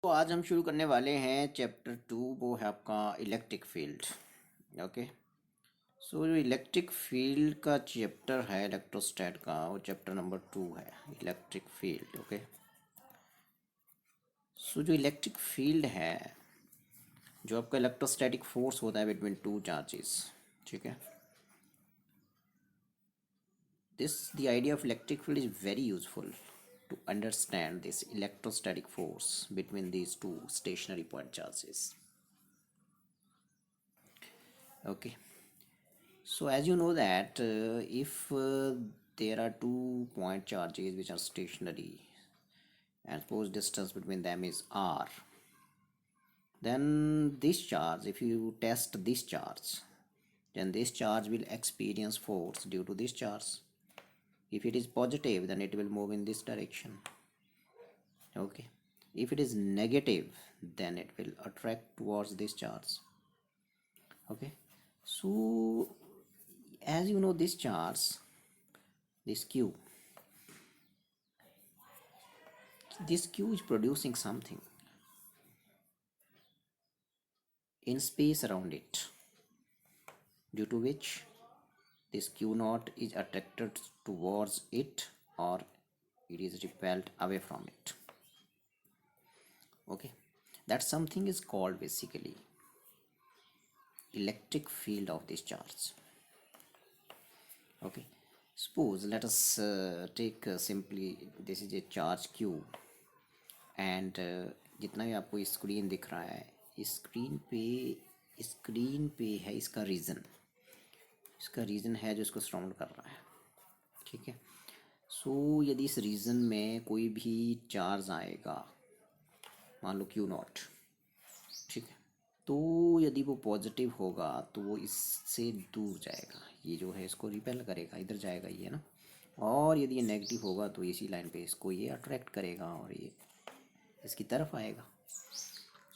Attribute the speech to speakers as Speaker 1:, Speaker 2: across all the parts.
Speaker 1: तो आज हम शुरू करने वाले हैं चैप्टर 2। वो है आपका इलेक्ट्रिक फील्ड। ओके। सो जो इलेक्ट्रिक फील्ड का चैप्टर है इलेक्ट्रोस्टैट का, वो चैप्टर नंबर 2 है, इलेक्ट्रिक फील्ड। ओके। सो जो इलेक्ट्रिक फील्ड है, जो आपका इलेक्ट्रोस्टैटिक फोर्स होता है बिटवीन टू चार्जेस। ठीक है। This the idea of electric field is very useful to understand this electrostatic force between these two stationary point charges. Okay. So as you know that if there are 2 point charges which are stationary and suppose distance between them is r, then this charge, if you test this charge, then this charge will experience force due to this charge. If it is positive, then it will move in this direction. Okay. If it is negative, then it will attract towards this charge. Okay. So as you know, this charge, this q is producing something in space around it, due to which this q naught is attracted towards it or it is repelled away from it. Okay. That something is called basically electric field of this charge. Okay. Suppose let us take simply this is a charge q and जितना भी आपको screen दिख रहा है, screen पे है इसका reason है जो इसको सराउंड कर रहा है। ठीक है। सो यदि इस रीजन में कोई भी चार्ज आएगा, मान लो क्यू नॉट, ठीक है, तो यदि वो पॉजिटिव होगा तो वो इससे दूर जाएगा, ये जो है इसको रिपेल करेगा, इधर जाएगा ये ना। और यदि ये नेगेटिव होगा तो इसी लाइन पे इसको ये अट्रैक्ट करेगा और ये इसकी तरफ आएगा।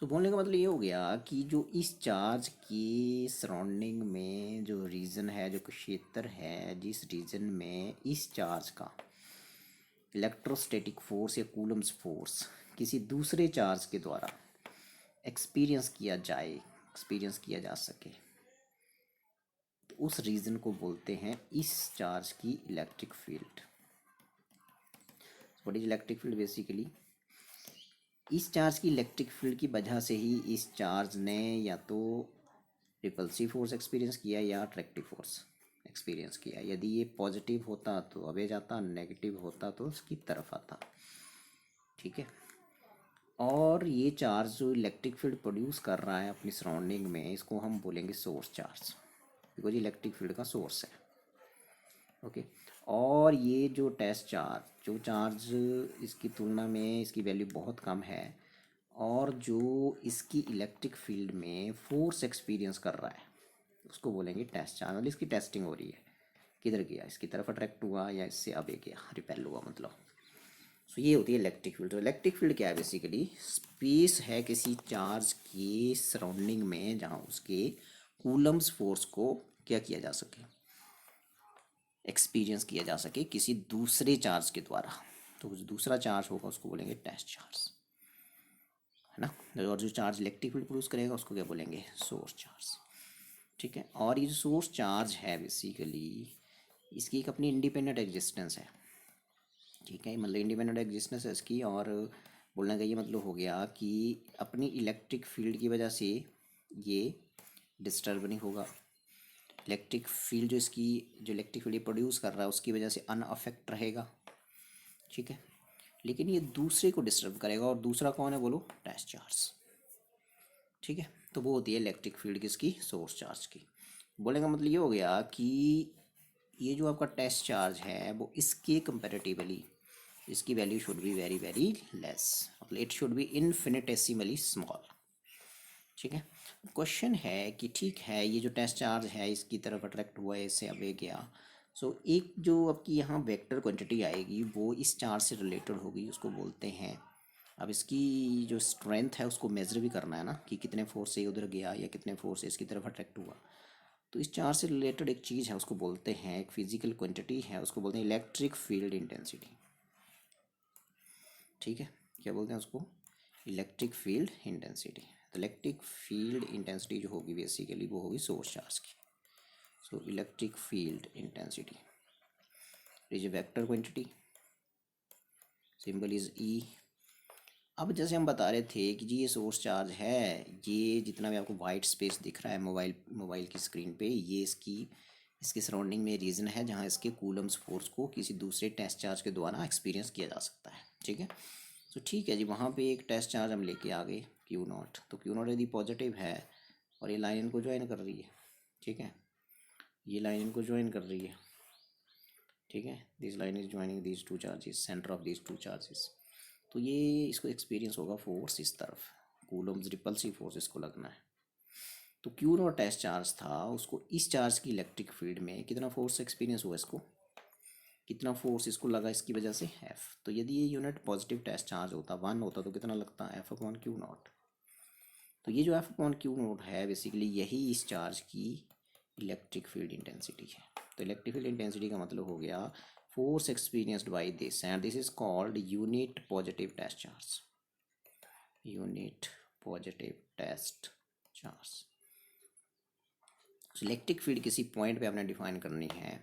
Speaker 1: तो बोलने का मतलब ये हो गया कि जो इस चार्ज की सराउंडिंग में जो रीजन है, जो क्षेत्र है, जिस रीजन में इस चार्ज का इलेक्ट्रोस्टैटिक फोर्स या कूलम्स फोर्स किसी दूसरे चार्ज के द्वारा एक्सपीरियंस किया जा सके, तो उस रीजन को बोलते हैं इस चार्ज की electric field. What is electric field? Basically इस चार्ज की इलेक्ट्रिक फील्ड की वजह से ही इस चार्ज ने या तो रिपल्सिव फोर्स एक्सपीरियंस किया या अट्रैक्टिव फोर्स एक्सपीरियंस किया। यदि ये पॉजिटिव होता तो अवे जाता, नेगेटिव होता तो उसकी तरफ आता। ठीक है। और ये चार्ज जो इलेक्ट्रिक फील्ड प्रोड्यूस कर रहा है अपनी सराउंडिंग में, इसको हम बोलेंगे source charge, because electric field का सोर्स है। ओके। और ये जो टेस्ट चार्ज, जो चार्ज इसकी तुलना में इसकी वैल्यू बहुत कम है और जो इसकी इलेक्ट्रिक फील्ड में फोर्स एक्सपीरियंस कर रहा है, उसको बोलेंगे टेस्ट चार्ज। मतलब इसकी टेस्टिंग हो रही है, किधर गया, इसकी तरफ अट्रैक्ट हुआ या इससे अब गया, रिपेल हुआ मतलब। सो ये होती है इलेक्ट्रिक फील्ड। तो इलेक्ट्रिक फील्ड क्या है? बेसिकली स्पेस है किसी चार्ज की सराउंडिंग में जहाँ उसके कूलम्स फोर्स को क्या किया जा सके, एक्सपीरियंस किया जा सके किसी दूसरे चार्ज के द्वारा। तो जो दूसरा चार्ज होगा उसको बोलेंगे टेस्ट चार्ज, है ना। और जो चार्ज इलेक्ट्रिक फील्ड प्रोड्यूस करेगा उसको क्या बोलेंगे? Source charge. ठीक है। और ये जो सोर्स चार्ज है बेसिकली इसकी एक अपनी इंडिपेंडेंट एग्जिस्टेंस है। ठीक है। मतलब इंडिपेंडेंट एग्जिस्टेंस है इसकी, और बोलने का ये मतलब हो गया कि अपनी इलेक्ट्रिक फील्ड की वजह से ये डिस्टर्ब नहीं होगा। इलेक्ट्रिक फील्ड जो इसकी जो इलेक्ट्रिक फील्ड प्रोड्यूस कर रहा है उसकी वजह से अनअफेक्ट रहेगा। ठीक है। लेकिन ये दूसरे को डिस्टर्ब करेगा, और दूसरा कौन है बोलो? Test charge. ठीक है। तो वो होती है इलेक्ट्रिक फील्ड किसकी? सोर्स चार्ज की। बोलने का मतलब ये हो गया कि ये जो आपका टेस्ट चार्ज है वो इसके कंपेरेटिवली इसकी value should be very very less, मतलब इट शुड बी इन्फिनिटेसिमली स्मॉल। ठीक है। क्वेश्चन है कि ठीक है, ये जो टेस्ट चार्ज है इसकी तरफ अट्रैक्ट हुआ है, इससे अवे गया। सो एक जो आपकी यहाँ वेक्टर क्वांटिटी आएगी वो इस चार्ज से रिलेटेड होगी, उसको बोलते हैं। अब इसकी जो स्ट्रेंथ है उसको मेजर भी करना है ना, कि कितने फोर्स से उधर गया या कितने फोर्स से इसकी तरफ अट्रैक्ट हुआ। तो इस चार्ज से रिलेटेड एक चीज़ है उसको बोलते हैं, एक फिजिकल क्वांटिटी है उसको बोलते हैं इलेक्ट्रिक फील्ड इंटेंसिटी। ठीक है। क्या बोलते हैं उसको? Electric field intensity. तो इलेक्ट्रिक फील्ड इंटेंसिटी जो होगी बेसिकली वो होगी सोर्स चार्ज की। So electric field intensity is a vector quantity, symbol is E. अब जैसे हम बता रहे थे कि जी ये सोर्स चार्ज है, ये जितना भी आपको वाइट स्पेस दिख रहा है मोबाइल की स्क्रीन पे, ये इसके सराउंडिंग में रीजन है जहाँ इसके कूलम्स फोर्स को किसी दूसरे टेस्ट चार्ज के द्वारा एक्सपीरियंस किया जा सकता है। ठीक है, तो ठीक है जी, वहाँ पे एक टेस्ट चार्ज हम लेके आ गए क्यू नॉट। तो क्यू नॉट यदि पॉजिटिव है और ये लाइन इनको ज्वाइन कर रही है, ठीक है, ये लाइन इनको ज्वाइन कर रही है, ठीक है, this line is joining these two charges, centre of these two charges. तो ये इसको एक्सपीरियंस होगा फोर्स इस तरफ, कूलम्स रिपल्सिव फोर्स इसको लगना है। तो क्यू नॉट टेस्ट चार्ज था, उसको इस चार्ज की इलेक्ट्रिक फील्ड में कितना फोर्स एक्सपीरियंस हुआ, इसको कितना फोर्स इसको लगा इसकी वजह से एफ। तो यदि ये यूनिट पॉजिटिव टेस्ट चार्ज होता 1 होता तो कितना लगता है एफ अपॉन क्यू नॉट। तो ये जो एफ अपॉन क्यू नॉट है बेसिकली यही इस चार्ज की इलेक्ट्रिक फील्ड इंटेंसिटी है। तो इलेक्ट्रिक फील्ड इंटेंसिटी का मतलब हो गया force experienced by this, and this is called unit positive test charge, unit positive test charge. Electric field किसी पॉइंट पे आपने डिफाइन करनी है,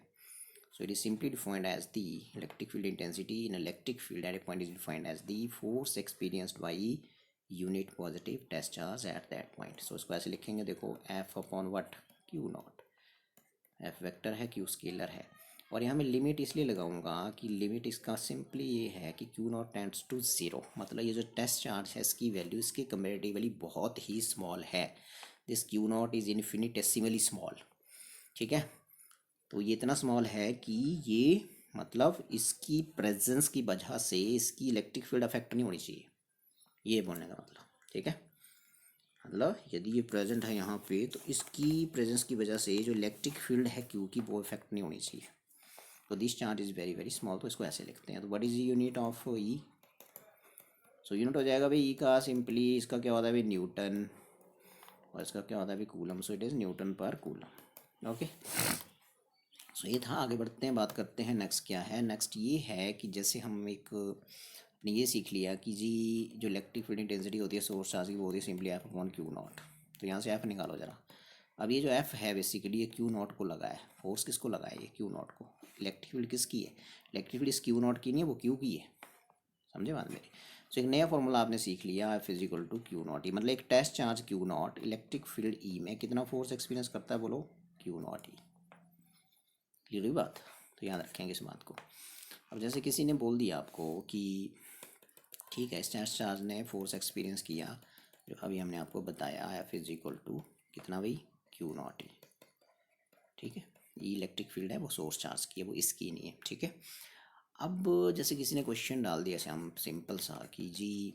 Speaker 1: so it is simply defined as the electric field intensity in electric field at a point is defined as the force experienced by unit positive test charge at that point। so इसको ऐसे लिखेंगे, देखो f upon what q not, f vector है q scalar है, और यहाँ मैं limit इसलिए लगाऊंगा कि लिमिट इसका सिंपली ये है कि q naught tends to zero, मतलब ये जो टेस्ट चार्ज है इसकी वैल्यू इसके कंपेरेटिवली बहुत ही स्मॉल है, this q naught is infinitesimally small. ठीक है, तो ये इतना स्मॉल है कि ये मतलब इसकी प्रेजेंस की वजह से इसकी इलेक्ट्रिक फील्ड अफेक्ट नहीं होनी चाहिए, ये बोलने का मतलब। ठीक है, मतलब यदि ये प्रेजेंट है यहाँ पे तो इसकी प्रेजेंस की वजह से जो इलेक्ट्रिक फील्ड है क्यू की वो इफेक्ट नहीं होनी चाहिए। तो this charge is very very small, तो इसको ऐसे लिखते हैं। तो what is unit of E, so unit हो जाएगा भाई ई का सिंपली, इसका क्या होता है भाई न्यूटन, और इसका क्या होता है भाई coulomb, so it is Newton पर कूलम। ओके, सो ये था। आगे बढ़ते हैं, बात करते हैं नेक्स्ट क्या है। नेक्स्ट ये है कि जैसे हम एक अपने ये सीख लिया कि जी जो इलेक्ट्रिक फील्ड इंटेंसिटी होती है सोर्स चार्ज की वो होती है simply F upon Q naught. तो यहाँ से एफ निकालो ज़रा। अब ये जो एफ है बेसिकली ये क्यू नॉट को लगा है, फोर्स किसको लगा है, ये क्यू नॉट को। इलेक्ट्रिक फील्ड किसकी है, इलेक्ट्रिक फील्ड इस क्यू नॉट की नहीं है, वो क्यू की है, समझे बात मेरी। तो एक नया फॉर्मूला आपने सीख लिया, F is equal to Q naught E, मतलब एक test charge Q naught electric field E में कितना फोर्स एक्सपीरियंस करता है, बोलो क्यू नॉट ई। क्लियर हुई बात, तो याद रखेंगे इस बात को। अब जैसे किसी ने बोल दिया आपको कि ठीक है इस टेस्ट चार्ज ने फोर्स एक्सपीरियंस किया, जो अभी हमने आपको बताया एफ इज इक्वल टू कितना भाई क्यू नॉट ई। ठीक है, ये इलेक्ट्रिक फील्ड है वो सोर्स चार्ज की है, वो इसकी नहीं है। ठीक है, अब जैसे किसी ने क्वेश्चन डाल दिया ऐसे हम सिंपल सा कि जी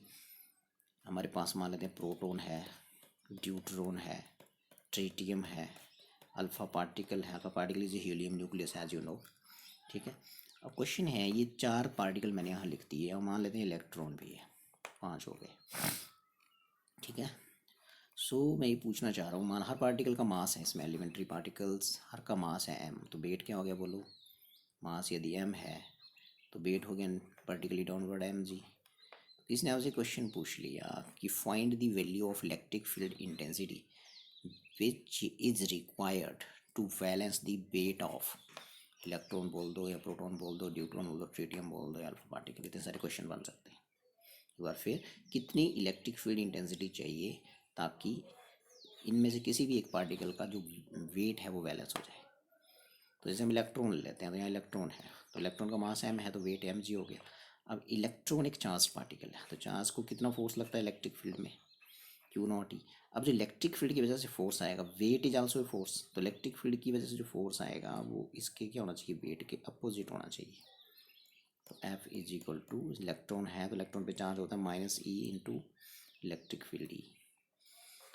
Speaker 1: हमारे पास मान लेते हैं प्रोटॉन है, ड्यूट्रॉन है, ट्रिटियम है, अल्फ़ा पार्टिकल है, alpha particle is helium nucleus as you know. ठीक है, अब क्वेश्चन है ये 4 पार्टिकल मैंने यहाँ लिख दिए और मान लेते हैं इलेक्ट्रॉन भी है, 5 हो गए। ठीक है, सो मैं ये पूछना चाह रहा हूँ, मान हर पार्टिकल का मास है, इसमें एलिमेंट्री पार्टिकल्स हर का मास है m, तो वेट क्या हो गया बोलो, मास यदि m है तो वेट हो गया वर्टिकली डाउनवर्ड एम जी। इसने आपसे क्वेश्चन पूछ लिया कि find the value of electric field intensity which is required to balance the weight of electron बोल दो या प्रोटॉन बोल दो, ड्यूट्रॉन बोल दो, ट्रिटियम बोल दो या अल्फा पार्टिकल, इतने सारे क्वेश्चन बन सकते हैं। एक बार फिर कितनी इलेक्ट्रिक फील्ड इंटेंसिटी चाहिए ताकि इनमें से किसी भी एक पार्टिकल का जो वेट है वो बैलेंस हो जाए। तो जैसे हम इलेक्ट्रॉन लेते हैं, तो यहाँ इलेक्ट्रॉन है तो इलेक्ट्रॉन का मास m है तो वेट mg हो गया। अब इलेक्ट्रॉन एक चार्ज पार्टिकल है, तो चार्ज को कितना फोर्स लगता है इलेक्ट्रिक फील्ड में, क्यू नॉट ई। अब जो इलेक्ट्रिक फील्ड की वजह से फोर्स आएगा, weight is also a force, तो इलेक्ट्रिक फील्ड की वजह से जो फोर्स आएगा वो इसके क्या होना चाहिए, वेट के अपोजिट होना चाहिए। तो F is equal to, electron है तो इलेक्ट्रॉन पे चार्ज होता है minus E into electric field E.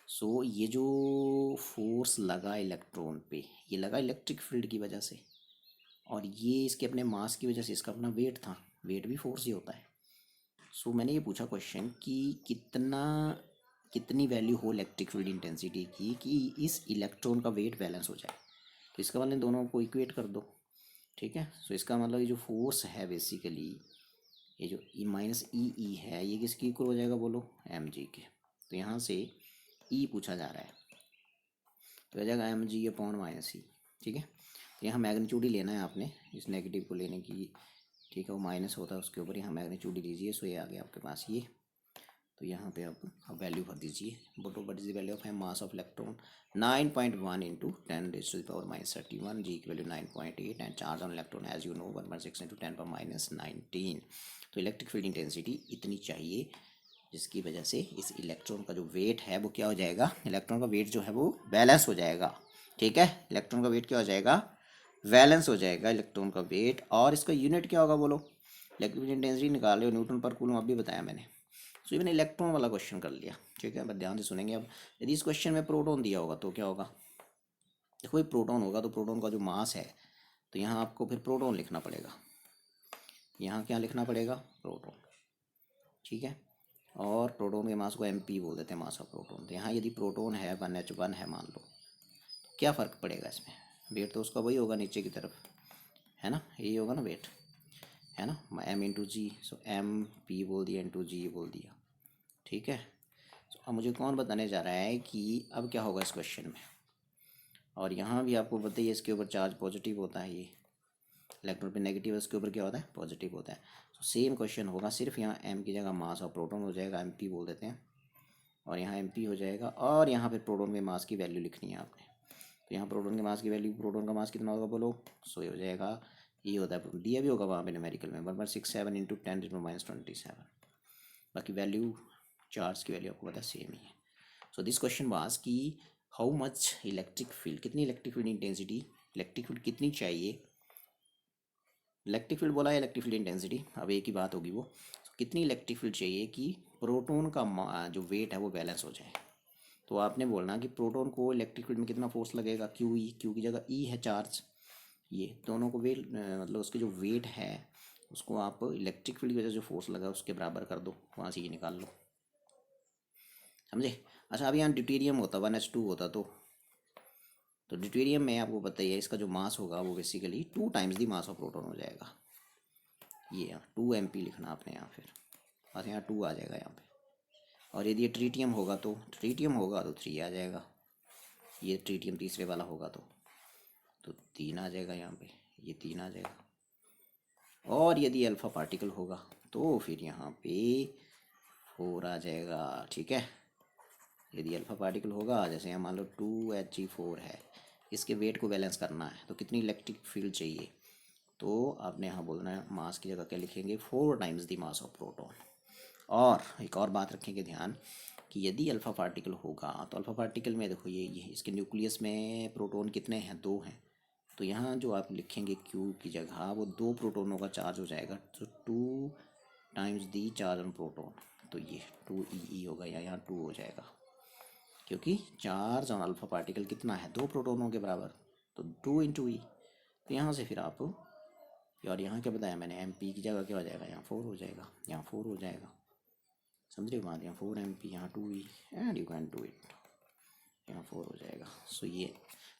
Speaker 1: So ये जो फोर्स लगा इलेक्ट्रॉन पे, ये लगा इलेक्ट्रिक फील्ड की वजह से, और ये इसके अपने मास की वजह से, इसका अपना वेट था, वेट भी फोर्स ही होता है। सो मैंने ये पूछा क्वेश्चन कि कितनी वैल्यू हो इलेक्ट्रिक फील्ड इंटेंसिटी की कि इस इलेक्ट्रॉन का वेट बैलेंस हो जाए। तो इसका मतलब दोनों को इक्वेट कर दो। ठीक है, सो इसका मतलब ये जो फोर्स है बेसिकली ये जो ई माइनस ई है ये किसकी इक्वल हो जाएगा बोलो, एम जी के। तो यहाँ से ई पूछा जा रहा है तो हो जाएगा एम जी अपॉन माइनस ई। ठीक है, तो यहाँ मैग्नीट्यूड ही लेना है आपने इस नेगेटिव को लेने की। ठीक है, वो माइनस होता है उसके ऊपर, यहाँ मैग्नीट्यूड ही लीजिए। सो ये आ गया आपके पास ये। तो यहाँ पे आप वैल्यू भर दीजिए। What is the value of है mass of electron 9.1 into 10⁻⁻31, G की value 9.8 and charge on electron as you know 1/6 into 10⁻⁻19। तो इलेक्ट्रिक फील्ड इंटेंसिटी इतनी चाहिए जिसकी वजह से इस इलेक्ट्रॉन का जो वेट है वो क्या हो जाएगा, इलेक्ट्रॉन का वेट जो है वो बैलेंस हो जाएगा। ठीक है, इलेक्ट्रॉन का वेट क्या हो जाएगा, बैलेंस हो जाएगा इलेक्ट्रॉन का वेट। और इसका यूनिट क्या होगा बोलो, इलेक्ट्रिक फील्ड इंटेंसिटी निकाल लो, न्यूटन पर कूलम अभी बताया मैंने। सो ये मैंने इलेक्ट्रॉन वाला क्वेश्चन कर लिया। ठीक है, बस ध्यान से सुनेंगे। अब यदि इस क्वेश्चन में प्रोटॉन दिया होगा तो क्या होगा, देखो ये प्रोटॉन होगा तो प्रोटॉन का जो मास है तो यहाँ आपको फिर प्रोटॉन लिखना पड़ेगा। यहाँ क्या लिखना पड़ेगा, प्रोटॉन। ठीक है, और प्रोटॉन के मास को एम पी बोल देते हैं, मास ऑफ प्रोटॉन। तो यहाँ यदि प्रोटॉन है 1H1 है मान लो, क्या फ़र्क पड़ेगा इसमें, वेट तो उसका वही होगा नीचे की तरफ, है ना, यही होगा ना वेट, है ना, एम इंटू जी। सो एम पी बोल दिया इंटू जी बोल दिया। ठीक है, तो अब मुझे कौन बताने जा रहा है कि अब क्या होगा इस क्वेश्चन में। और यहाँ भी आपको बताइए इसके ऊपर चार्ज पॉजिटिव होता है, ये इलेक्ट्रॉन पे नेगेटिव है, इसके ऊपर क्या होता है, पॉजिटिव होता है। तो सेम क्वेश्चन होगा, सिर्फ यहाँ एम की जगह मास ऑफ प्रोटॉन हो जाएगा, एम पी बोल देते हैं, और यहाँ एम पी हो जाएगा। और यहाँ पे प्रोटॉन के मास की वैल्यू लिखनी है आपने। तो यहाँ प्रोटॉन के मास की वैल्यू, प्रोटॉन का मास कितना होगा बोलो, सो ये हो जाएगा, ये होता है दिया भी होगा वहाँ पे न्यूमेरिकल में 1/67 इंटू 10⁻⁻27। बाकी वैल्यू चार्ज की वैल्यू आपको पता सेम ही है। सो दिस क्वेश्चन वाज कि हाउ मच इलेक्ट्रिक फील्ड, कितनी electric field intensity, electric field कितनी चाहिए, इलेक्ट्रिक फील्ड बोला है, इलेक्ट्रिक फील्ड इंटेंसिटी, अब एक ही बात होगी वो। so, कितनी इलेक्ट्रिक फील्ड चाहिए कि प्रोटॉन का जो वेट है वो बैलेंस हो जाए। तो आपने बोलना कि प्रोटॉन को इलेक्ट्रिक फील्ड में कितना फोर्स लगेगा, क्यू ई, क्यू की जगह ई है चार्ज, ये दोनों को वेट मतलब उसके जो वेट है उसको आप इलेक्ट्रिक फील्ड की वजह से जो फोर्स लगा उसके बराबर कर दो, वहाँ से ये निकाल लो, समझे। अच्छा, अब यहाँ ड्यूटेरियम होता 1H2 होता तो ड्यूटेरियम में आपको पता ही है इसका जो मास होगा वो basically 2 times the mass of proton हो जाएगा। ये यहाँ 2 MP लिखना आपने यहाँ, फिर बस यहाँ 2 आ जाएगा यहाँ पे। और यदि ये ट्रीटियम होगा तो 3 आ जाएगा, ये ट्रीटियम तीसरे वाला होगा तो 3 आ जाएगा यहाँ पे, ये 3 आ जाएगा। और यदि अल्फ़ा पार्टिकल होगा तो फिर यहाँ पे 4 आ जाएगा। ठीक है, यदि अल्फ़ा पार्टिकल होगा, जैसे यहाँ मान लो 2He4 है, इसके वेट को बैलेंस करना है तो कितनी इलेक्ट्रिक फील्ड चाहिए, तो आपने यहाँ बोलना है मास की जगह क्या लिखेंगे, 4 times the mass of proton. और एक और बात रखेंगे ध्यान कि यदि अल्फ़ा पार्टिकल होगा तो अल्फ़ा पार्टिकल में देखो ये इसके न्यूक्लियस में प्रोटॉन कितने हैं, 2 हैं। तो यहाँ जो आप लिखेंगे Q की जगह वो 2 प्रोटोनों का चार्ज हो जाएगा, तो 2 times the charge on proton, तो ये 2E होगा, या यहाँ 2 हो जाएगा, क्योंकि चार्ज ऑन अल्फ़ा पार्टिकल कितना है, 2 प्रोटोनों के बराबर, तो 2 इंटू ई। तो यहाँ से फिर आप, और यहाँ क्या बताया मैंने, एम पी की जगह क्या हो जाएगा, यहाँ 4 हो जाएगा, यहाँ 4 हो जाएगा, समझ रहे हो बात, यहाँ 4 MP, यहाँ 2E and you can do it, यहाँ 4 हो जाएगा। सो ये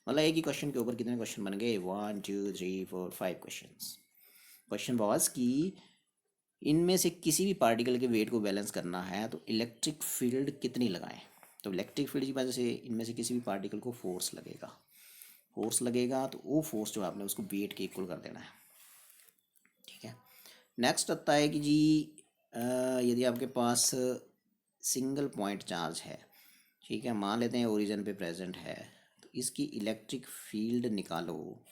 Speaker 1: मतलब एक ही क्वेश्चन के ऊपर कितने क्वेश्चन बन गए, 1 2 3 4 5 क्वेश्चन। क्वेश्चन बॉस कि इनमें से किसी भी पार्टिकल के वेट को बैलेंस करना है तो इलेक्ट्रिक फील्ड कितनी लगाएं। तो इलेक्ट्रिक फील्ड की वजह से इनमें से किसी भी पार्टिकल को फोर्स लगेगा, तो वो फोर्स जो आपने उसको वेट के इक्वल कर देना है। ठीक है, नेक्स्ट आता है कि जी यदि आपके पास सिंगल पॉइंट चार्ज है, ठीक है, मान लेते हैं ओरिजिन पे प्रेजेंट है, तो इसकी इलेक्ट्रिक फील्ड निकालो,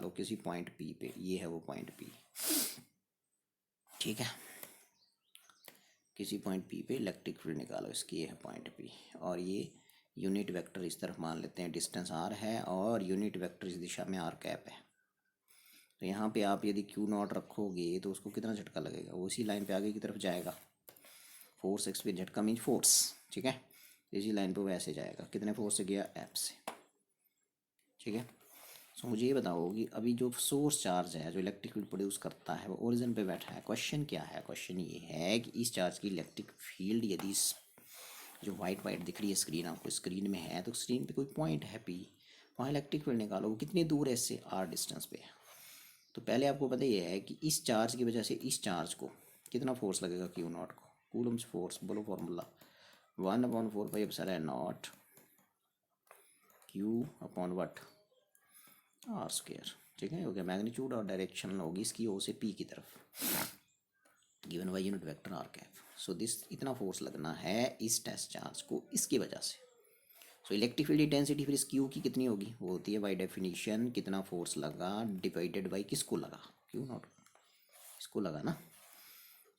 Speaker 1: किसी पॉइंट पी पे, ये है वो पॉइंट पी। ठीक है, किसी पॉइंट पी पे इलेक्ट्रिक फील्ड निकालो इसकी, ये है पॉइंट पी। और ये यूनिट वेक्टर इस तरफ मान लेते हैं, डिस्टेंस आर है और यूनिट वेक्टर इस दिशा में आर कैप है। तो यहाँ पे आप यदि Q0 रखोगे तो उसको कितना झटका लगेगा, वो उसी लाइन पे आगे की तरफ जाएगा, फोर्स एक्स पे झटका मीन फोर्स। ठीक है, इसी लाइन पे वैसे जाएगा, कितने फोर्स से गया, एफ से। ठीक है, सो मुझे ये बताओ कि अभी जो सोर्स चार्ज है जो इलेक्ट्रिक फील्ड प्रोड्यूस करता है वो ओरिजिन पे बैठा है। क्वेश्चन क्या है, क्वेश्चन ये है कि इस चार्ज की इलेक्ट्रिक फील्ड यदि जो वाइट दिख रही है स्क्रीन, आपको स्क्रीन में है, तो स्क्रीन पे कोई पॉइंट है पी, वहाँ इलेक्ट्रिक फील्ड निकालो, वो कितनी दूर है इससे, आर डिस्टेंस पे। तो पहले आपको पता ही है कि इस चार्ज की वजह से इस चार्ज को कितना फोर्स लगेगा क्यू नॉट को, कूलम्स फोर्स, बोलो formula 1/4πε0 Q upon what R square. ठीक है, हो गया। मैग्नीट्यूड और डायरेक्शन होगी इसकी ओ से पी की तरफ, given by unit vector r cap. So this, इतना फोर्स लगना है इस टेस्ट चार्ज को इसकी वजह से। सो इलेक्ट्रिक फील्ड इंटेंसिटी फिर इस क्यू की कितनी होगी, वो होती है बाय डेफिनेशन कितना फोर्स लगा डिवाइडेड बाय किसको लगा, क्यू नॉट, इसको लगा ना।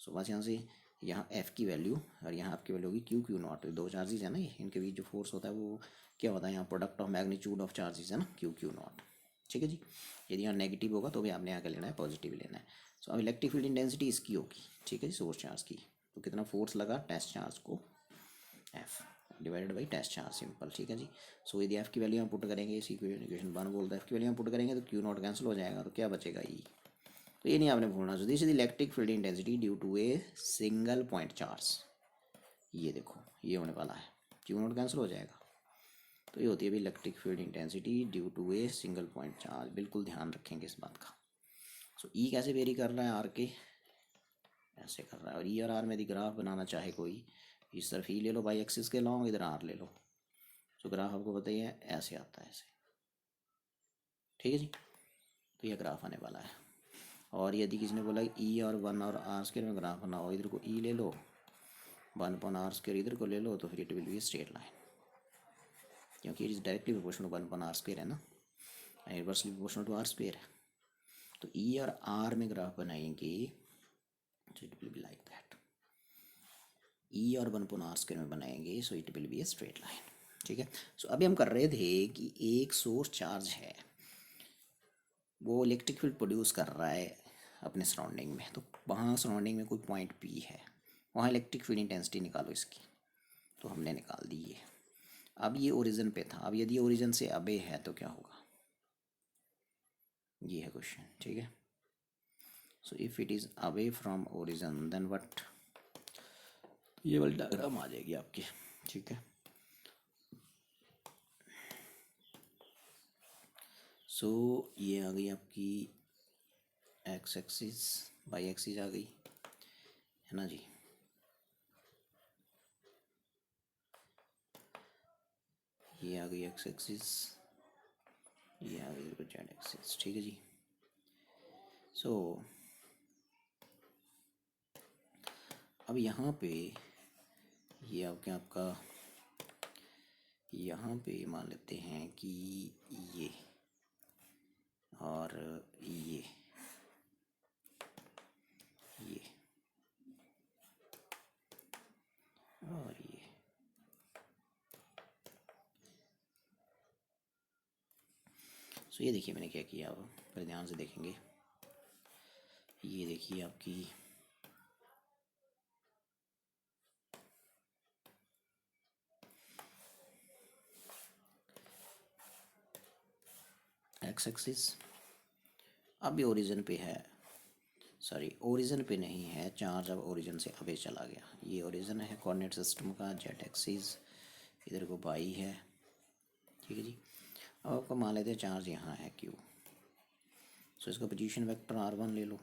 Speaker 1: सो बस यहाँ से यहाँ एफ की वैल्यू और यहाँ आपकी वैल्यू होगी क्यू क्यू नॉट। दो चार्जेस है ना, ये इनके बीच जो फोर्स होता है वो क्या होता है, यहाँ product of magnitude of charges है ना, क्यू क्यू नॉट। ठीक है जी। यदि यहाँ नेगेटिव होगा तो भी आपने यहाँ क्या लेना है, पॉजिटिव लेना है। सो अब इलेक्ट्रिक फील्ड इंटेंसिटी इसकी होगी, ठीक है जी, सोर्स चार्ज की। तो कितना फोर्स लगा टेस्ट चार्ज को, f divided by test charge, simple. ठीक है जी। सो यदि एफ की वैल्यू यहाँ पुट करेंगे, इसी इक्वेशन 1 बोलता है, एफ की वैल्यू यहाँ पुट करेंगे तो क्यू नॉट कैंसिल हो जाएगा, तो क्या बचेगा ई। तो ये नहीं आपने भूलना। So this is electric field intensity due to a single point charge. ये देखो ये होने वाला है, क्यू नॉट कैंसिल हो जाएगा। तो ये होती है अभी electric field intensity due to a single point charge. बिल्कुल ध्यान रखेंगे इस बात का। सो ई कैसे वेरी कर रहा है, आर के ऐसे कर रहा है। और ई और आर में यदि ग्राफ बनाना चाहे कोई, इस तरफ ई ले लो बाई एक्सिस के लॉन्ग, इधर आर ले लो। सो ग्राफ आपको पता ही है ऐसे आता है, ऐसे। ठीक है जी। तो यह ग्राफ आने वाला है। और यदि किसी ने बोला ई और 1 और आर स्क्वायर में ग्राफ बनाओ, इधर को ई ले लो, 1/r स्क्वायर इधर को ले लो, तो फिर it will be straight line, क्योंकि it is directly proportional to 1/r square है ना, inversely proportional to R square है। तो ई और आर में ग्राफ बनाएंगे तो it will be like that. E और 1/r स्क्वायर में बनाएंगे so it will be a straight line. ठीक है। सो अभी हम कर रहे थे कि एक सोर्स चार्ज है, वो इलेक्ट्रिक फील्ड प्रोड्यूस कर रहा है अपने सराउंडिंग में, तो वहाँ सराउंडिंग में कोई पॉइंट पी है, वहाँ इलेक्ट्रिक फील्ड इंटेंसिटी निकालो इसकी। तो हमने निकाल दी है। अब ये ओरिजिन पे था, अब यदि ओरिजिन से अबे है तो क्या होगा, ये है क्वेश्चन। ठीक है। So if it is away from origin then what, ये वाली डायग्राम आ जाएगी आपकी। ठीक है। सो ये आ गई आपकी एक्स एक्सिस, वाई एक्सिस आ गई है ना जी। ये आ गई एक्स एक्सिस, ये आ गई जेड एक्सिस। ठीक है जी। सो अब यहाँ पे ये आपका यहाँ पे मान लेते हैं कि ये और ये और ये। सो ये देखिए मैंने क्या किया, अब पर ध्यान से देखेंगे। ये देखिए आपकी एक्स एक्सिस, अब ये ओरिजिन पे है, सॉरी ओरिजिन पे नहीं है चार्ज, अब ओरिजिन से अबे चला गया। ये ओरिजिन है कोऑर्डिनेट सिस्टम का, जेड एक्सिस, इधर को बाई है। ठीक है जी। अब आपको मान लेते हैं चार्ज यहाँ है क्यू, सो इसका पोजीशन वेक्टर r1 ले लो,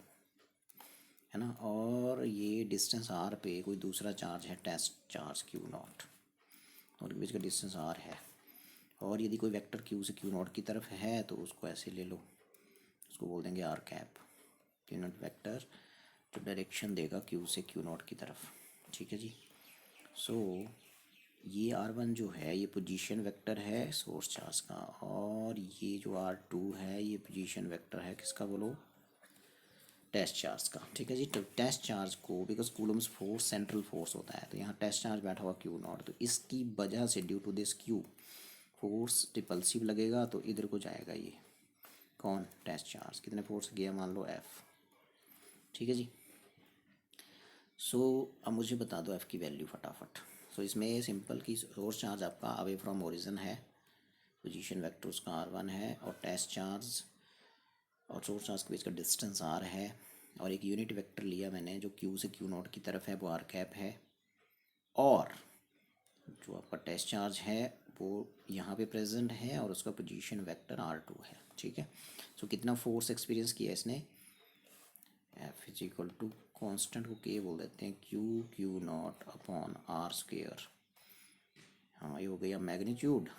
Speaker 1: है ना। और ये डिस्टेंस r पे कोई दूसरा चार्ज है, टेस्ट चार्ज क्यू नॉट, और इनके बीच का डिस्टेंस r है। और यदि कोई वेक्टर क्यू से क्यू नॉट की तरफ है तो उसको ऐसे ले लो, उसको बोल देंगे आर कैप, यूनिट वेक्टर जो डायरेक्शन देगा क्यू से क्यू नॉट की तरफ। ठीक है जी। सो ये r1 जो है ये पोजीशन वेक्टर है सोर्स चार्ज का, और ये जो r2 है ये पोजीशन वेक्टर है किसका, बोलो, टेस्ट चार्ज का। ठीक है जी। तो टेस्ट चार्ज को, because Coulomb's force central force होता है, तो यहाँ टेस्ट चार्ज बैठा हुआ क्यू नॉट, तो इसकी वजह से due to this q force repulsive लगेगा, तो इधर को जाएगा ये कौन, टेस्ट चार्ज। कितने फोर्स गया, मान लो एफ। ठीक है जी। सो अब मुझे बता दो एफ़ की वैल्यू फटाफट। सो इसमें सिंपल की सोर्स चार्ज आपका अवे फ्रॉम ओरिजिन है, पोजीशन वेक्टर उसका r1 है, और टेस्ट चार्ज और सोर्स चार्ज के बीच का डिस्टेंस r है, और एक यूनिट वेक्टर लिया मैंने जो क्यू से क्यू नॉट की तरफ है, वो r कैप है। और जो आपका टेस्ट चार्ज है वो यहाँ पे प्रेजेंट है और उसका पोजीशन वेक्टर R2 है, ठीक है। सो कितना फोर्स एक्सपीरियंस किया इसने, F is equal to constant को K बोल देते हैं, q naught upon r square. हाँ ये हो गया मैग्नीट्यूड,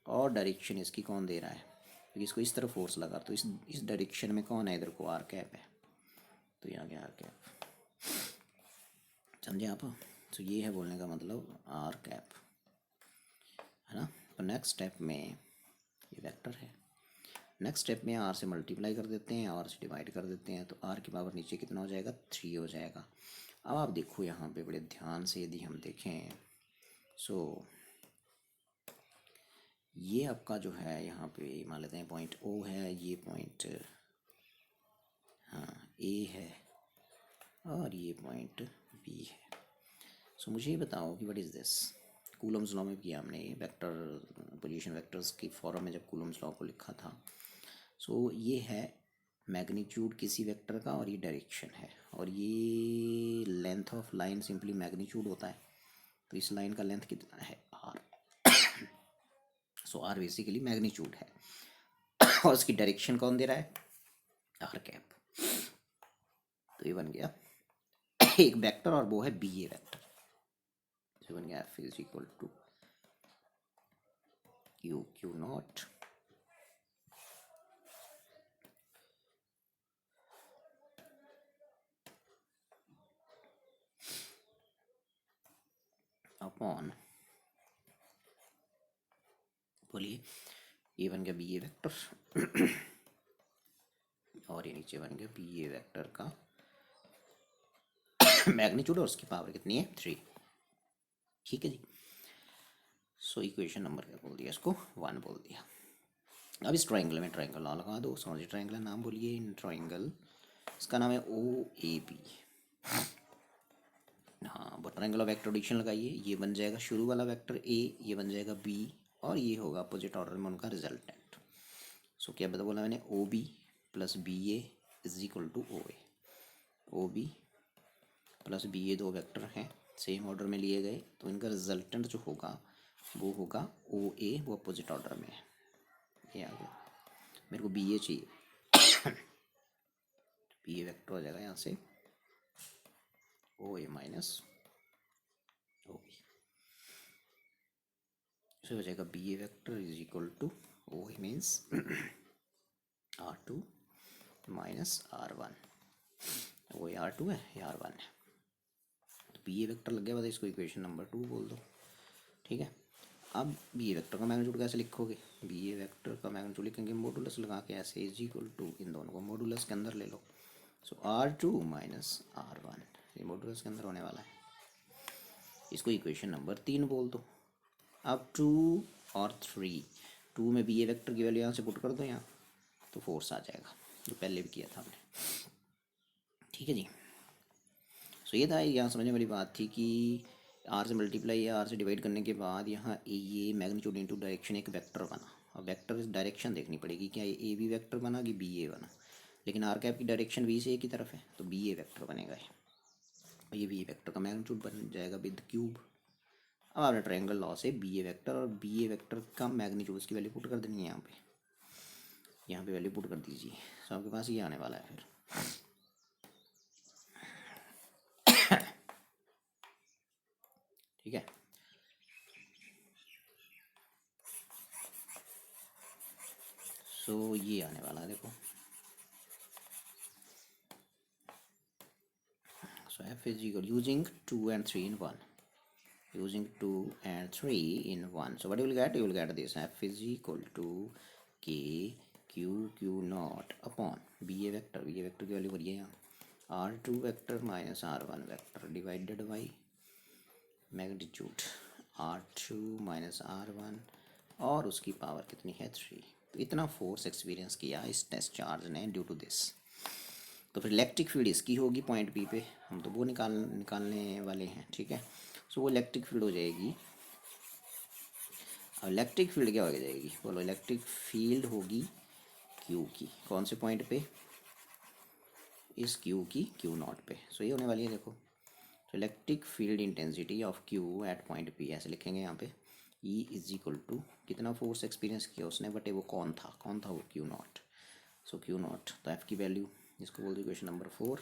Speaker 1: और डायरेक्शन इसकी कौन दे रहा है, क्योंकि इसको इस तरफ फोर्स लगा, तो इस डायरेक्शन में कौन है, इधर को आर कैप है, तो यहाँ के आर कैप, समझे आप। तो ये है बोलने का मतलब आर कैप, है ना। तो नेक्स्ट स्टेप में ये वेक्टर है, नेक्स्ट स्टेप में आर से मल्टीप्लाई कर देते हैं, आर से डिवाइड कर देते हैं, तो आर की पावर नीचे कितना हो जाएगा, 3 हो जाएगा। अब आप देखो यहाँ पे बड़े ध्यान से यदि हम देखें, सो ये आपका जो है यहाँ पे मान लेते हैं पॉइंट ओ है, ये पॉइंट हाँ ए है, और ये पॉइंट बी है। सो मुझे ये बताओ कि what is this, Coulomb's law में किया हमने ये वेक्टर पोजीशन वेक्टर्स की फॉर्म में जब कूलम्स लॉ को लिखा था। सो ये है मैग्नीट्यूड किसी वेक्टर का, और ये डायरेक्शन है, और ये length of line simply magnitude होता है, तो इस लाइन का लेंथ कितना है, r. So r basically magnitude है, और उसकी डायरेक्शन कौन दे रहा है, आर कैप। तो ये बन गया एक वेक्टर, और वो है बी ए वेक्टर, तो बन गया f is equal to Q naught upon, बोलिए, ये बन गया बी ए वेक्टर, और ये नीचे बन गया बी ए वेक्टर का मैग्नीट्यूड, और उसकी पावर कितनी है, 3, ठीक है जी। सो इक्वेशन नंबर क्या बोल दिया, इसको 1 बोल दिया। अब इस ट्राइंगल में ट्राइंगल लॉ लगा दो, समझिए ट्राइंगल नाम बोलिए, इन ट्राइंगल इसका नाम है ओ ए बी। हाँ वो ट्राइंगल ऑफ वेक्टर एडिशन लगाइए, ये बन जाएगा शुरू वाला वेक्टर ए, ये बन जाएगा बी, और ये होगा अपोजिट ऑर्डर में उनका रिजल्टेंट। सो क्या बता बोला मैंने, O B plus B A is equal to O A. O B plus B A दो वेक्टर हैं, सेम ऑर्डर में लिए गए, तो इनका रिजल्टेंट जो होगा वो होगा ओ ए, वो अपोजिट ऑर्डर में है। ये आ गया, मेरे को बी ए चाहिए, बी ए वेक्टर हो जाएगा यहाँ से ओ ए माइनस ओ बी, इसे हो जाएगा b a vector is equal to O a means r two minus are one, वो ये आर टू है, ये आर वन है, तो बी ए वेक्टर लग गया, बाद इसको इक्वेशन नंबर 2 बोल दो, ठीक है। अब बी ए वेक्टर का मैग्नीट्यूड कैसे लिखोगे, बी ए वेक्टर का मैग्नीट्यूड लिखेंगे मॉडुलस लगा के, ऐसे इज इक्वल टू, इन दोनों को मॉडुलस के अंदर ले लो, so R two minus are one, ये मॉडुलस के अंदर होने वाला है, इसको इक्वेशन नंबर 3 बोल दो। अब 2 और 3, 2 में बी ए वेक्टर की वैल्यू यहाँ से पुट कर दो यहाँ, तो फोर्स आ जाएगा, जो पहले भी किया था हमने, ठीक है जी। सो ये था, यहाँ समझने वाली बात थी कि आर से मल्टीप्लाई या आर से डिवाइड करने के बाद यहाँ ये मैग्नीट्यूड इनटू डायरेक्शन एक वेक्टर बना, अब वेक्टर डायरेक्शन देखनी पड़ेगी, क्या ये ए बी वेक्टर बना कि बी ए बना, लेकिन आर कैप की डायरेक्शन बी से ए की तरफ है, तो बी ए वेक्टर बनेगा ये बी ए वेक्टर का मैग्नीट्यूड बन जाएगा विद क्यूब। अब आपने ट्रायंगल लॉ से बी ए वेक्टर और बी ए वेक्टर का मैग्नीट्यूड उसकी वैल्यू पुट कर देनी है यहाँ पे वैल्यू पुट कर दीजिए, तो आपके पास ये आने वाला है फिर, ठीक है। सो ये आने वाला है देखो, so F is equal using 2 and 3 in 1, using 2 and 3 in 1, so what you will get this, f is equal to k q naught upon b a vector की वैल्यू करिए यहाँ r2 vector minus r1 vector divided by magnitude r2 minus r1, और उसकी power कितनी है 3। तो इतना force experience किया इस टेस्ट चार्ज ने ड्यू टू दिस। तो फिर इलेक्ट्रिक फील्ड इसकी होगी पॉइंट बी पे, हम तो वो निकालने वाले हैं, ठीक है। सो वो इलेक्ट्रिक फील्ड हो जाएगी, अब इलेक्ट्रिक फील्ड क्या हो जाएगी, बोलो, इलेक्ट्रिक फील्ड होगी क्यू की, कौन से पॉइंट पे, इस क्यू की क्यू नॉट पे। सो ये होने वाली है देखो, तो electric field intensity of q at point p, ऐसे लिखेंगे यहाँ पे, ई इज इक्वल टू कितना फोर्स एक्सपीरियंस किया उसने, बट वो कौन था वो q naught. So q naught, तो एफ की वैल्यू जिसको बोलते हैं क्वेश्चन नंबर 4,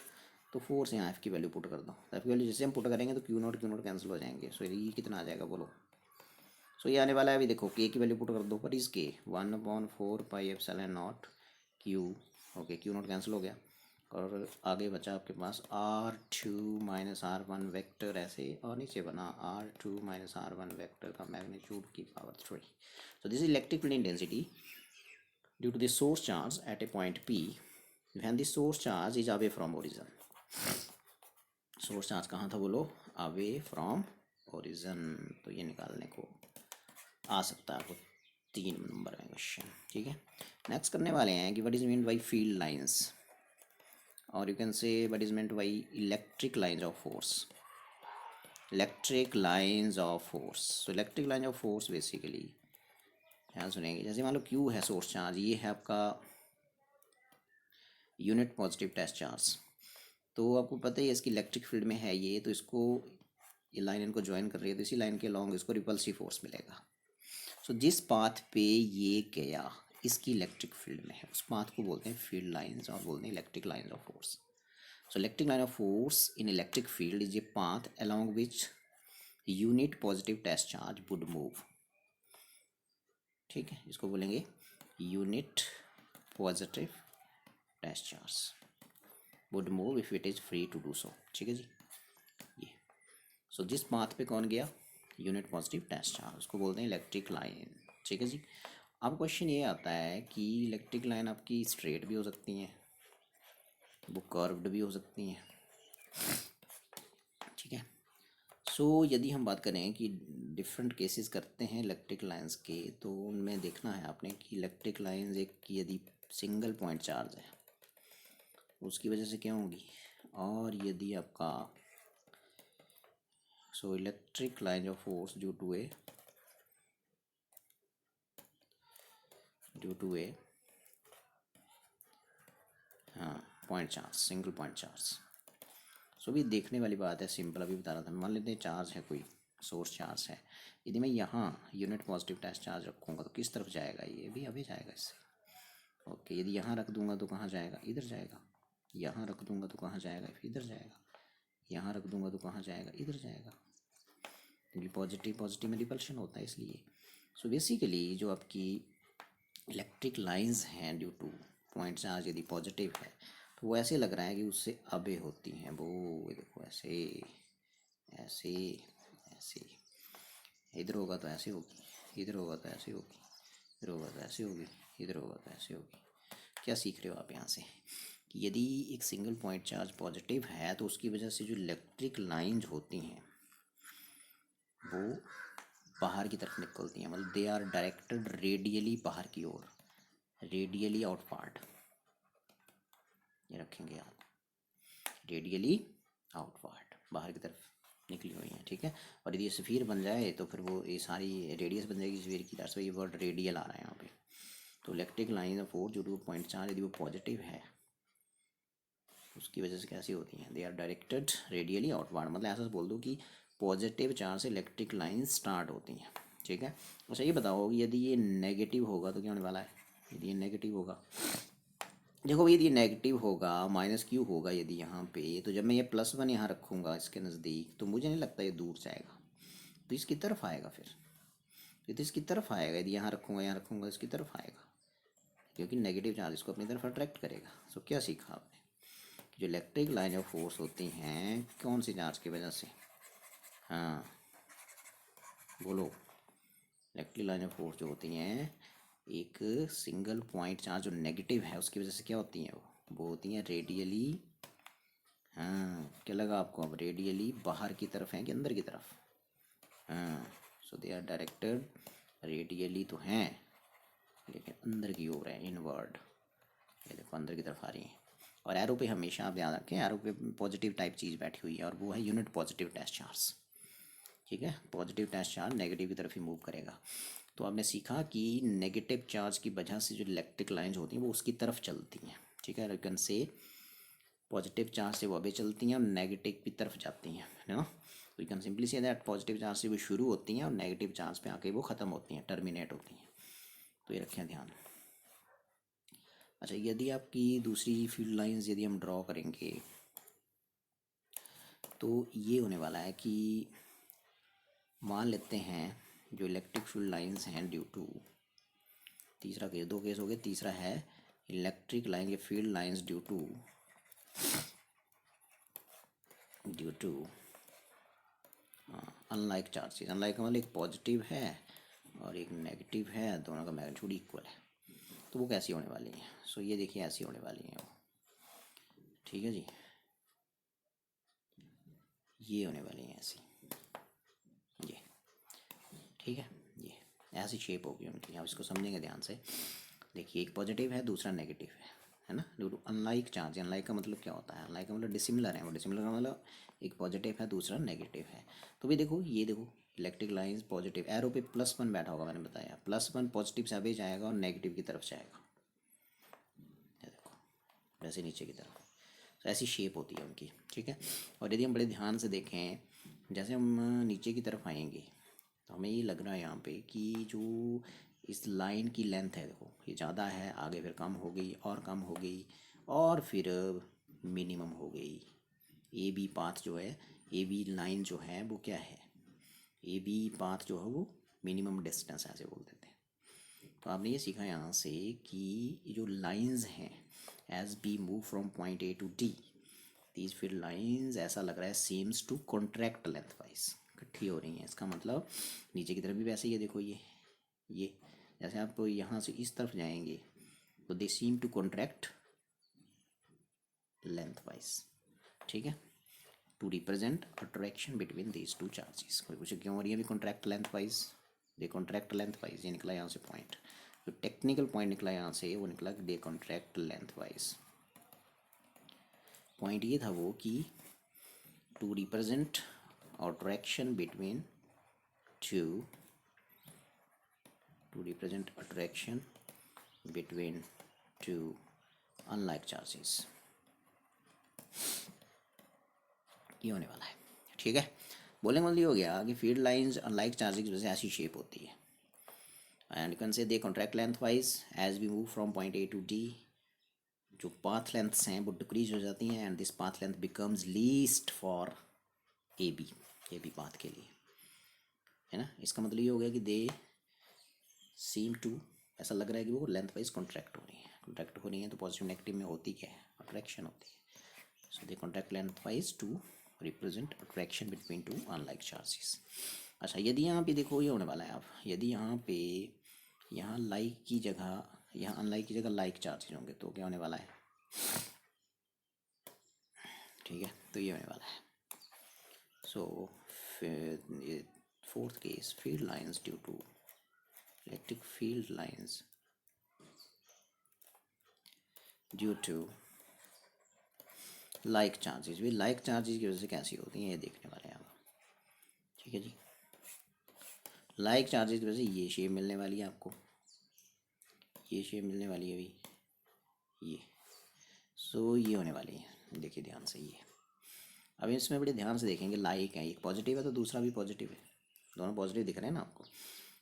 Speaker 1: तो 4 से यहाँ एफ की वैल्यू पुट कर दो। तो एफ की वैल्यू जैसे हम पुट करेंगे तो क्यू नॉट कैंसिल हो जाएंगे। सो ये कितना आ जाएगा बोलो। सो ये आने वाला है अभी देखो, के की वैल्यू पुट कर दो, पर इसके 1/4 pi epsilon not Q. Okay, Q not cancel हो गया और आगे बचा आपके पास R2 - R1 वेक्टर ऐसे, और नीचे बना R2 - R1 वेक्टर का मैग्नीट्यूड की power 3। So this electric field intensity due to the source charge at a point P when the source charge is away from origin. Source charge कहाँ था बोलो, away from origin. तो ये निकालने को आ सकता है आपको 3 नंबर में क्वेश्चन। ठीक है, नेक्स्ट करने वाले हैं कि what is mean by field lines, और you can say what is meant by electric lines of force. Electric lines of force, so electric lines of force basically ध्यान सुनेंगे, जैसे मान लो क्यू है सोर्स चार्ज, ये है आपका यूनिट पॉजिटिव टेस्ट चार्ज, तो आपको पता ही है इसकी इलेक्ट्रिक फील्ड में है ये, तो इसको ये लाइन इनको ज्वाइन कर रही है, तो इसी लाइन के लॉन्ग इसको रिपल्सिव फोर्स मिलेगा। सो जिस पाथ पे ये गया इसकी इलेक्ट्रिक फील्ड में है, उस पाथ को बोलते हैं फील्ड लाइंस और बोलते हैं electric lines of force. So electric line of force in electric field is a path along which unit positive test charge would move. ठीक है, इसको बोलेंगे unit positive test charge would move if it is free to do so. ठीक है जी, ये सो जिस path पे कौन गया, यूनिट पॉजिटिव टेस्ट चार्ज, उसको बोलते हैं इलेक्ट्रिक लाइन। ठीक है जी, अब क्वेश्चन ये आता है कि इलेक्ट्रिक लाइन आपकी स्ट्रेट भी हो सकती हैं, वो कर्व्ड भी हो सकती हैं। ठीक है, सो यदि हम बात करें कि डिफरेंट केसेस करते हैं इलेक्ट्रिक लाइंस के, तो उनमें देखना है आपने कि इलेक्ट्रिक लाइंस एक की यदि सिंगल पॉइंट चार्ज है उसकी वजह से क्या होगी, और यदि आपका so electric line of force due to a हाँ point charge, single point charge. So भी देखने वाली बात है, सिंपल अभी बता रहा था। मान लेते हैं चार्ज है, कोई सोर्स चार्ज है, यदि मैं यहाँ यूनिट पॉजिटिव टेस्ट चार्ज रखूँगा तो किस तरफ जाएगा, ये भी अभी जाएगा इससे। ओके, यदि यहाँ रख दूंगा तो कहाँ जाएगा, इधर जाएगा। यहाँ रख दूंगा तो कहाँ जाएगा, इधर जाएगा। यहाँ रख दूंगा तो कहाँ जाएगा, इधर जाएगा, क्योंकि पॉजिटिव पॉजिटिव में रिपल्शन होता है इसलिए। सो बेसिकली जो आपकी इलेक्ट्रिक लाइंस हैं ड्यू टू पॉइंट चार्ज यदि पॉजिटिव है तो वो ऐसे लग रहा है कि उससे अबे होती हैं वो, देखो ऐसे ऐसे ऐसे, इधर होगा तो ऐसे होगी, इधर होगा तो ऐसे होगी, इधर होगा तो ऐसे होगी, इधर होगा तो ऐसे होगी। क्या सीख रहे हो आप यहाँ से कि यदि एक सिंगल पॉइंट चार्ज पॉजिटिव है तो उसकी वजह से जो इलेक्ट्रिक लाइंस होती हैं वो बाहर की तरफ निकलती हैं, मतलब दे आर डायरेक्टेड रेडियली बाहर की ओर, रेडियली आउटवार्ड। ये रखेंगे आप, रेडियली आउटवार्ड बाहर की तरफ निकली हुई हैं। ठीक है, और यदि ये स्फीयर बन जाए तो फिर वो ये सारी रेडियस बन जाएगी स्फीयर की, तरफ से ये वर्ड रेडियल आ रहा है यहाँ पे। तो इलेक्ट्रिक लाइन ऑफ फोर्स जो टू पॉइंट चार्ज यदि वो पॉजिटिव है उसकी वजह से कैसी होती हैं, they are directed radially outward, मतलब ऐसा बोल दो कि पॉजिटिव चार्ज से इलेक्ट्रिक लाइन स्टार्ट होती हैं। ठीक है, अच्छा ये बताओ यदि ये नेगेटिव होगा तो क्या होने वाला है, यदि ये नेगेटिव होगा, देखो यदि नेगेटिव होगा माइनस क्यू होगा यदि यहाँ पे, तो जब मैं ये +1 यहाँ रखूँगा इसके नज़दीक तो मुझे नहीं लगता ये दूर जाएगा, तो इसकी तरफ आएगा फिर, तो इसकी तरफ आएगा, यदि यहाँ रखूँगा इसकी तरफ आएगा, क्योंकि नेगेटिव चार्ज इसको अपनी तरफ अट्रैक्ट करेगा। सो क्या सीखा आपने, जो इलेक्ट्रिक लाइन ऑफ फोर्स होती हैं कौन सी चार्ज की वजह से, हाँ बोलो, इलेक्ट्रिक लाइन ऑफ फोर्स जो होती हैं एक सिंगल पॉइंट चार्ज जो नेगेटिव है उसकी वजह से क्या होती हैं, वो होती हैं रेडियली, हाँ क्या लगा आपको, अब रेडियली बाहर की तरफ है कि अंदर की तरफ, हाँ सो दे आर डायरेक्टेड रेडियली तो हैं लेकिन अंदर की ओर है, इनवर्ड। ये देखो अंदर की तरफ आ रही हैं, और एरो पे हमेशा आप याद रखें एरो पे पॉजिटिव टाइप चीज़ बैठी हुई है और वो है यूनिट पॉजिटिव टेस्ट चार्ज। ठीक है, पॉजिटिव टेस्ट चार्ज नेगेटिव की तरफ ही मूव करेगा। तो आपने सीखा कि नेगेटिव चार्ज की वजह से जो इलेक्ट्रिक लाइंस होती हैं वो उसकी तरफ चलती हैं। ठीक है, यू कैन से पॉजिटिव चार्ज से वो अभी चलती हैं और नेगेटिव की तरफ जाती हैं, है ना। तो you can simply say that positive charge से वो शुरू होती हैं और नेगेटिव चार्ज पे आके वो ख़त्म होती हैं, टर्मिनेट होती हैं। तो ये रखें ध्यान। अच्छा, यदि आपकी दूसरी फील्ड लाइंस यदि हम ड्रॉ करेंगे तो ये होने वाला है कि मान लेते हैं जो इलेक्ट्रिक फील्ड लाइंस हैं ड्यू टू, तीसरा केस, दो केस हो गए, तीसरा है इलेक्ट्रिक लाइन के field lines due to unlike charges. Unlike का मतलब एक पॉजिटिव है और एक नेगेटिव है, दोनों का मैग्नीट्यूड इक्वल है। तो वो कैसी होने वाली हैं? सो ये देखिए ऐसी होने वाली हैं वो, ठीक है जी, ये होने वाली हैं ऐसी, ये ठीक है, ये ऐसी शेप होगी उनकी। आप इसको समझेंगे ध्यान से। देखिए एक पॉजिटिव है, दूसरा नेगेटिव है ना। अनलाइक चार्ज, अनलाइक का मतलब क्या होता है? अनलाइक का मतलब डिसिमिलर है, वो डिसिमिलर का मतलब एक पॉजिटिव है दूसरा नेगेटिव है। तो भी देखो, ये देखो इलेक्ट्रिक लाइंस पॉजिटिव, एरो पे +1 बैठा होगा, मैंने बताया +1 पॉजिटिव से आगे जाएगा और नेगेटिव की तरफ जाएगा, ये देखो वैसे नीचे की तरफ। तो ऐसी शेप होती है उनकी, ठीक है। और यदि हम बड़े ध्यान से देखें, जैसे हम नीचे की तरफ आएंगे तो हमें ये लग रहा है यहाँ पे कि जो इस लाइन की लेंथ है, देखो ये ज़्यादा है, आगे फिर कम हो गई और कम हो गई और फिर मिनिमम हो गई। ए बी पाथ जो है, ए बी लाइन जो है वो क्या है, ए बी पाथ जो है वो मिनिमम डिस्टेंस ऐसे बोल देते हैं। तो आपने ये सीखा यहाँ से कि ये जो लाइंस हैं, as we move from point A to d, these field lines ऐसा लग रहा है seems to contract lengthwise, इकट्ठी हो रही हैं। इसका मतलब नीचे की तरफ भी वैसे ही है, देखो ये जैसे आप यहाँ से इस तरफ जाएंगे तो they seem to contract lengthwise, ठीक है, to represent attraction between these two charges. कोई पूछे क्यों हो रही है अभी contract lengthwise? They contract lengthwise, ये निकला यहाँ से पॉइंट, जो टेक्निकल पॉइंट निकला यहाँ से वो निकला they contract lengthwise. Point ये था वो कि to represent attraction between two, to represent attraction between two unlike charges, ये होने वाला है, ठीक है। बोलने मतलब ये हो गया कि फील्ड लाइंस अनलाइक चार्जेस की वजह से ऐसी शेप होती है। And you can say they contract lengthwise as we move from point A to D, जो पाथ लेंथ्स हैं वो डिक्रीज हो जाती हैं and this path length becomes least for A B path के लिए, है ना। इसका मतलब ये हो गया कि दे सीम टू, ऐसा लग रहा है कि वो लेंथ वाइज कॉन्ट्रैक्ट हो रही है। कॉन्ट्रैक्ट हो रही है तो पॉजिटिव नेगेटिव में होती क्या है? अट्रैक्शन होती है। So they contract lengthwise to represent attraction between two unlike charges. अच्छा, यदि यहाँ पे देखो ये होने वाला है, आप यदि यहाँ पे यहाँ लाइक की जगह, यहाँ अनलाइक की जगह लाइक चार्जेस होंगे तो क्या होने वाला है? ठीक है, तो ये होने वाला है। So fourth case, field lines due to electric field lines due to like charges. भी लाइक चार्जेस की वजह से कैसी होती हैं ये देखने वाले हैं आप, ठीक है जी। लाइक चार्जेस की वजह से ये शेप मिलने वाली है आपको, ये शेप मिलने वाली है अभी, ये सो ये होने वाली है, देखिए ध्यान से। ये अब इसमें बड़े ध्यान से देखेंगे, लाइक है, एक पॉजिटिव है तो दूसरा भी पॉजिटिव है, दोनों पॉजिटिव दिख रहे हैं ना आपको।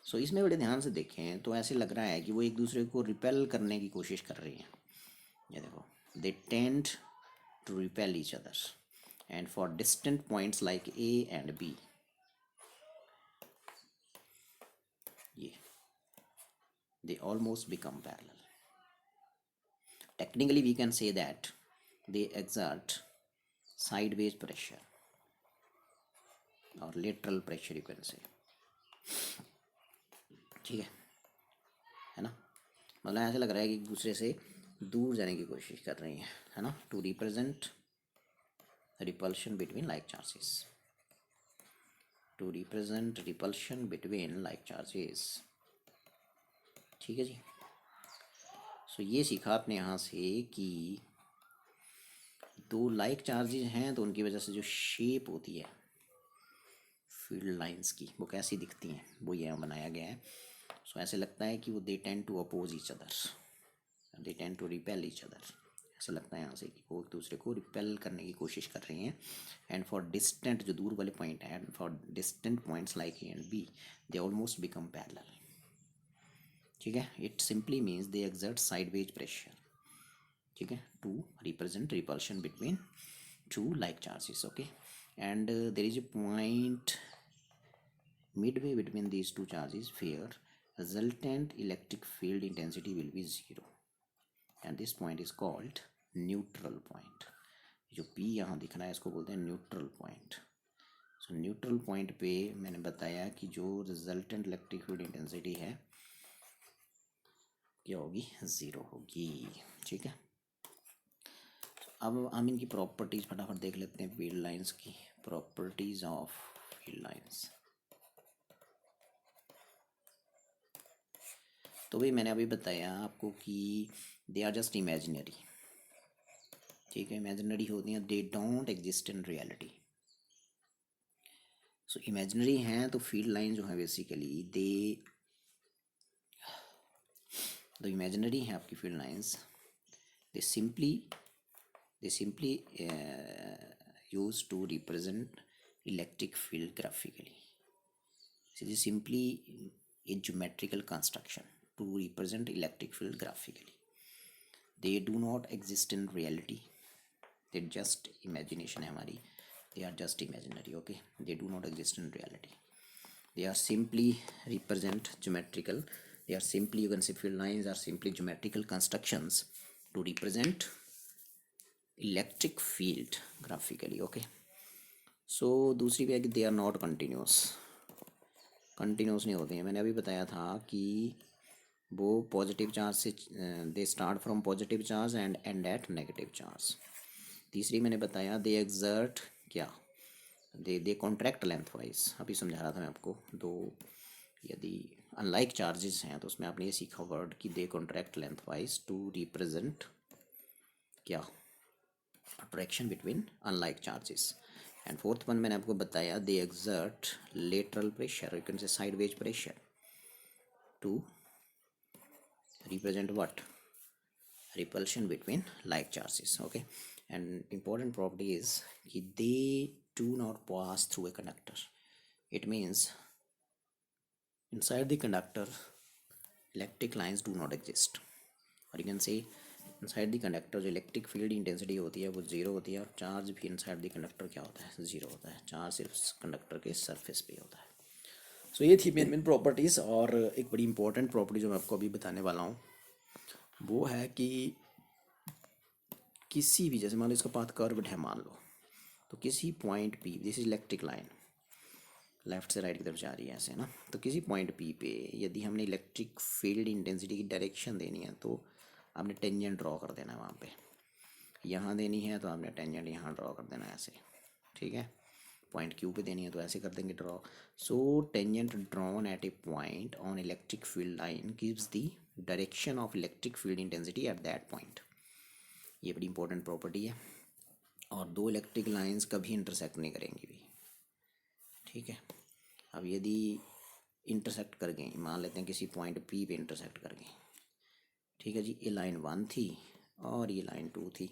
Speaker 1: सो इसमें बड़े ध्यान से देखें तो ऐसे लग रहा है कि वो एक दूसरे को रिपेल करने की कोशिश कर रही हैं। ये देखो, they tend to repel each other and for distant points like A and B, ये they almost become parallel. Technically we can say that they exert sideways pressure or lateral pressure you can say, ठीक है ना। मतलब ऐसे लग रहा है कि एक दूसरे से दूर जाने की कोशिश कर रही हैं, है ना, to represent repulsion between like charges, to represent repulsion between like charges, ठीक है जी। सो ये सीखा आपने यहाँ से कि दो लाइक चार्जेस हैं तो उनकी वजह से जो शेप होती है फील्ड लाइंस की वो कैसी दिखती हैं, वो यहाँ बनाया गया है। सो ऐसे लगता है कि वो they tend to oppose each other, they tend to repel each other, ऐसे लगता है यहाँ से कि वो एक दूसरे को रिपेल करने की कोशिश कर रही हैं। एंड फॉर डिस्टेंट, जो दूर वाले पॉइंट हैं, and for distant points like A and B, they almost become parallel. ठीक है, it simply means they exert sideways pressure, ठीक है, to represent repulsion between two like charges. Okay, and there is a point midway between these two charges where resultant electric field intensity will be zero, and this point is called neutral point. जो P यहाँ दिख रहा है इसको बोलते हैं neutral point. सो neutral point पे मैंने बताया कि जो रिजल्टेंट इलेक्ट्रिक फील्ड इंटेंसिटी है क्या होगी, ज़ीरो होगी। ठीक है, अब हम इनकी प्रॉपर्टीज़ फटाफट देख लेते हैं। फील्ड लाइंस की प्रॉपर्टीज़ ऑफ फील्ड लाइंस। तो भाई मैंने अभी बताया आपको कि दे आर जस्ट इमेजिनरी। ठीक है, इमेजिनरी होती हैं, they don't exist in reality. So imaginary हैं तो फील्ड लाइन जो है बेसिकली दे इमेजिनरी हैं आपकी field lines, they simply use to represent electric field graphically. This is simply a geometrical construction to represent electric field graphically. They do not exist in reality. They just imagination है हमारी. They are just imaginary. Okay, they do not exist in reality. They are simply represent geometrical. They are simply, you can say field lines are simply geometrical constructions to represent electric field graphically. Okay. So दूसरी भी है कि they are not continuous. Continuous नहीं होती हैं। मैंने अभी बताया था कि वो पॉजिटिव चार्ज से they start from positive charge and end at negative charge. तीसरी मैंने बताया दे एक्सर्ट क्या, दे कॉन्ट्रैक्ट लेंथ वाइज। अभी समझा रहा था मैं आपको। दो यदि अनलाइक चार्जेस हैं तो उसमें आपने ये सीखा वर्ड कि they contract lengthwise to represent क्या, attraction between unlike charges. And fourth one मैंने आपको बताया they exert lateral pressure, you can say sideways pressure to represent what, repulsion between like charges. Okay, and important property is कि they do not pass through a conductor. It means inside the conductor electric lines do not exist, or you can say inside the conductor जो electric field intensity होती है वो zero होती है, और charge भी inside the conductor क्या होता है, ज़ीरो होता है। चार्ज सिर्फ कंडक्टर के सरफेस पे होता है। सो ये थी मेन मेन प्रॉपर्टीज़। और एक बड़ी इंपॉर्टेंट प्रॉपर्टी जो मैं आपको अभी बताने वाला हूँ वो है कि किसी भी, जैसे मान लो इसका पाथ कर्व्ड है मान लो, तो किसी point P, this is electric line left से राइट की तरफ जा रही है ऐसे ना, तो किसी पॉइंट पी पे यदि हमने इलेक्ट्रिक फील्ड इंटेंसिटी की डायरेक्शन देनी है तो आपने टेंजेंट ड्रॉ कर देना है वहाँ पे। यहाँ देनी है तो आपने टेंजेंट यहाँ ड्रॉ कर देना है ऐसे। ठीक है, पॉइंट क्यू पे देनी है तो ऐसे कर देंगे draw. So tangent drawn at a point on electric field line gives the direction of electric field intensity at that point. ये बड़ी इंपॉर्टेंट प्रॉपर्टी है। और दो इलेक्ट्रिक लाइंस कभी इंटरसेक्ट नहीं करेंगी भी। ठीक है, अब यदि इंटरसेक्ट कर गई, मान लेते हैं किसी पॉइंट पी पे इंटरसेक्ट कर गई। ठीक है जी, ये लाइन 1 थी और ये लाइन 2 थी,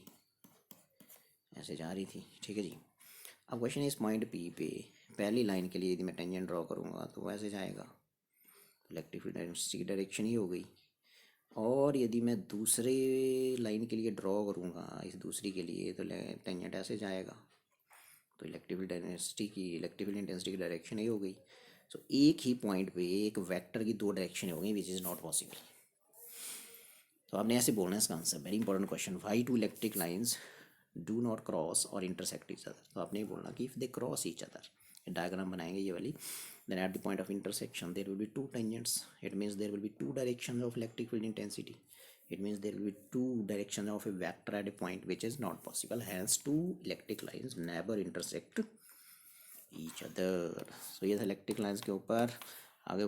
Speaker 1: ऐसे जा रही थी। ठीक है जी, अब क्वेश्चन है इस पॉइंट पी पे पहली लाइन के लिए यदि मैं टेंजेंट ड्रॉ करूँगा तो वैसे जाएगा, इलेक्ट्रिक फील्ड इंटेंसिटी की डायरेक्शन ही हो गई। और यदि मैं दूसरे लाइन के लिए ड्रॉ करूँगा, इस दूसरी के लिए, तो टेंजेंट ऐसे जाएगा, तो इलेक्ट्रिक फील्ड इंटेंसिटी की डायरेक्शन ही हो गई। सो एक ही पॉइंट पे एक वेक्टर की दो डायरेक्शन हो गई, विच इज़ नॉट पॉसिबल। तो आपने ऐसे बोलना है इसका answer. Very important question, why two electric lines do not cross और इंटरसेक्ट ईच अदर। तो आपने ये बोलना कि if they cross each other, diagram बनाएंगे ये वाली, then at the point of intersection there will be two tangents. It means there will be two directions of electric field intensity. It means there will be two directions of a vector at a point, which is not possible. Hence two electric lines never intersect each other. So ये था electric lines के ऊपर। आगे